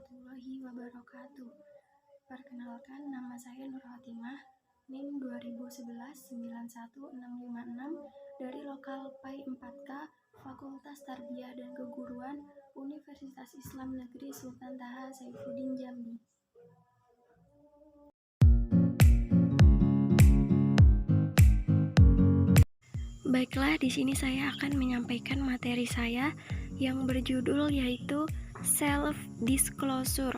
warahmatullahi wabarakatuh. Perkenalkan, nama saya Nur Hatimah, NIM 2011-91656 dari lokal PAI 4K, Fakultas Tarbiyah dan Keguruan, Universitas Islam Negeri Sultan Taha Saifuddin Jambi. Baiklah, di sini saya akan menyampaikan materi saya yang berjudul yaitu self-disclosure.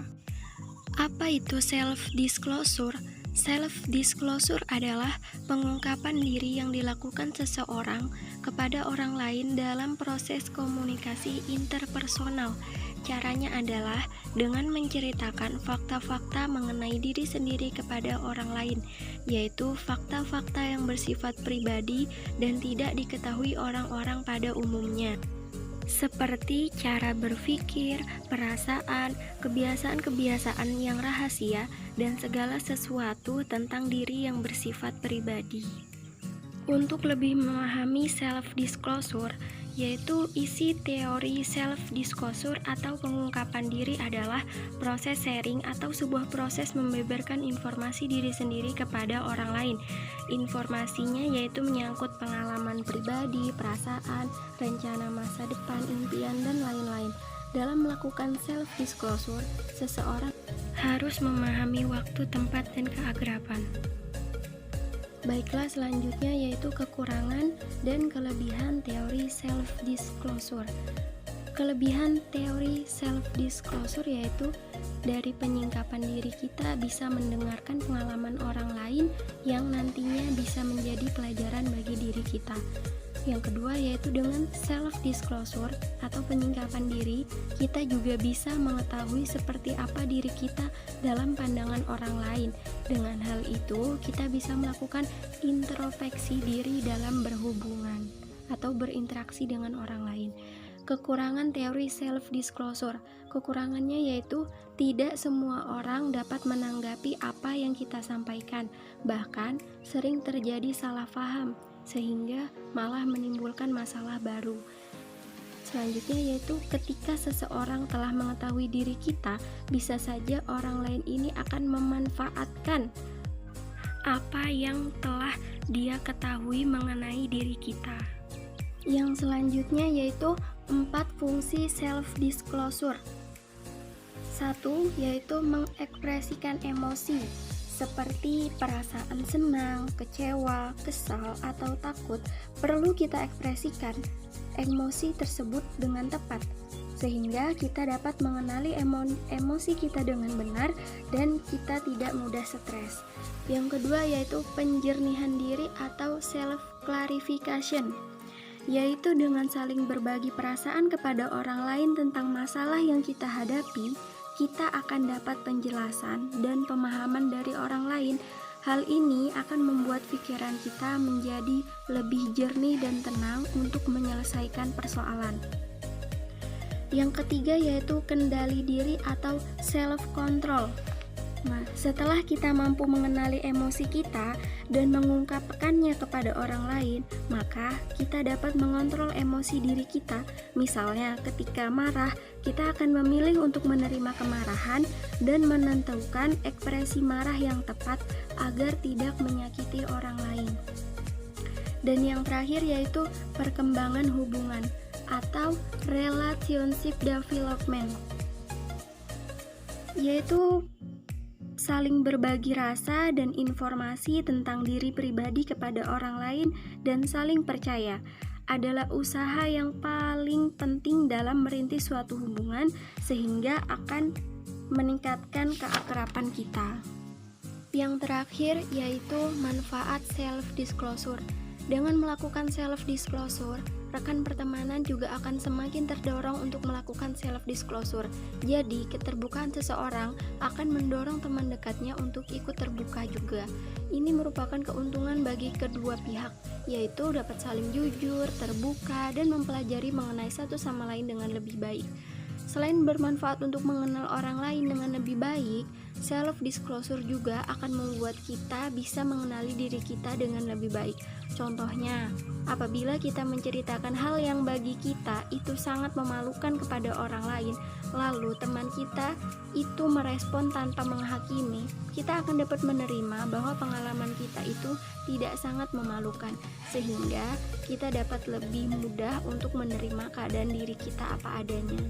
Apa itu self-disclosure? Self-disclosure adalah pengungkapan diri yang dilakukan seseorang kepada orang lain dalam proses komunikasi interpersonal. Caranya adalah dengan menceritakan fakta-fakta mengenai diri sendiri kepada orang lain, yaitu fakta-fakta yang bersifat pribadi dan tidak diketahui orang-orang pada umumnya, seperti cara berpikir, perasaan, kebiasaan-kebiasaan yang rahasia, dan segala sesuatu tentang diri yang bersifat pribadi. Untuk lebih memahami self-disclosure, yaitu isi teori self-disclosure atau pengungkapan diri adalah proses sharing atau sebuah proses membeberkan informasi diri sendiri kepada orang lain. Informasinya yaitu menyangkut pengalaman pribadi, perasaan, rencana masa depan, impian, dan lain-lain. Dalam melakukan self-disclosure, seseorang harus memahami waktu, tempat, dan keakraban. Baiklah, selanjutnya yaitu kekurangan dan kelebihan teori self-disclosure. Kelebihan teori self-disclosure yaitu dari penyingkapan diri kita bisa mendengarkan pengalaman orang lain yang nantinya bisa menjadi pelajaran bagi diri kita. Yang kedua yaitu dengan self-disclosure atau penyingkapan diri, kita juga bisa mengetahui seperti apa diri kita dalam pandangan orang lain. Dengan hal itu, kita bisa melakukan introspeksi diri dalam berhubungan atau berinteraksi dengan orang lain. Kekurangan teori self-disclosure. Kekurangannya yaitu tidak semua orang dapat menanggapi apa yang kita sampaikan. Bahkan sering terjadi salah paham, sehingga malah menimbulkan masalah baru. Selanjutnya yaitu ketika seseorang telah mengetahui diri kita, bisa saja orang lain ini akan memanfaatkan apa yang telah dia ketahui mengenai diri kita. Yang selanjutnya yaitu 4 fungsi self-disclosure. 1. Yaitu mengekspresikan emosi seperti perasaan senang, kecewa, kesal, atau takut. Perlu kita ekspresikan emosi tersebut dengan tepat, sehingga kita dapat mengenali emosi kita dengan benar dan kita tidak mudah stres. Yang kedua yaitu penjernihan diri atau self-clarification, yaitu dengan saling berbagi perasaan kepada orang lain tentang masalah yang kita hadapi, kita akan dapat penjelasan dan pemahaman dari orang lain. Hal ini akan membuat pikiran kita menjadi lebih jernih dan tenang untuk menyelesaikan persoalan. Yang ketiga yaitu kendali diri atau self-control. Nah, setelah kita mampu mengenali emosi kita dan mengungkapkannya kepada orang lain, maka kita dapat mengontrol emosi diri kita. Misalnya, ketika marah, kita akan memilih untuk menerima kemarahan dan menentukan ekspresi marah yang tepat agar tidak menyakiti orang lain. Dan yang terakhir yaitu perkembangan hubungan atau relationship development, yaitu saling berbagi rasa dan informasi tentang diri pribadi kepada orang lain dan saling percaya adalah usaha yang paling penting dalam merintis suatu hubungan, sehingga akan meningkatkan keakraban kita. Yang terakhir yaitu manfaat self-disclosure. Dengan melakukan self-disclosure, rekan pertemanan juga akan semakin terdorong untuk melakukan self-disclosure. Jadi, keterbukaan seseorang akan mendorong teman dekatnya untuk ikut terbuka juga. Ini merupakan keuntungan bagi kedua pihak, yaitu dapat saling jujur, terbuka, dan mempelajari mengenai satu sama lain dengan lebih baik. Selain bermanfaat untuk mengenal orang lain dengan lebih baik, Self disclosure juga akan membuat kita bisa mengenali diri kita dengan lebih baik. Contohnya, apabila kita menceritakan hal yang bagi kita itu sangat memalukan kepada orang lain, lalu teman kita itu merespon tanpa menghakimi, kita akan dapat menerima bahwa pengalaman kita itu tidak sangat memalukan, sehingga kita dapat lebih mudah untuk menerima keadaan diri kita apa adanya.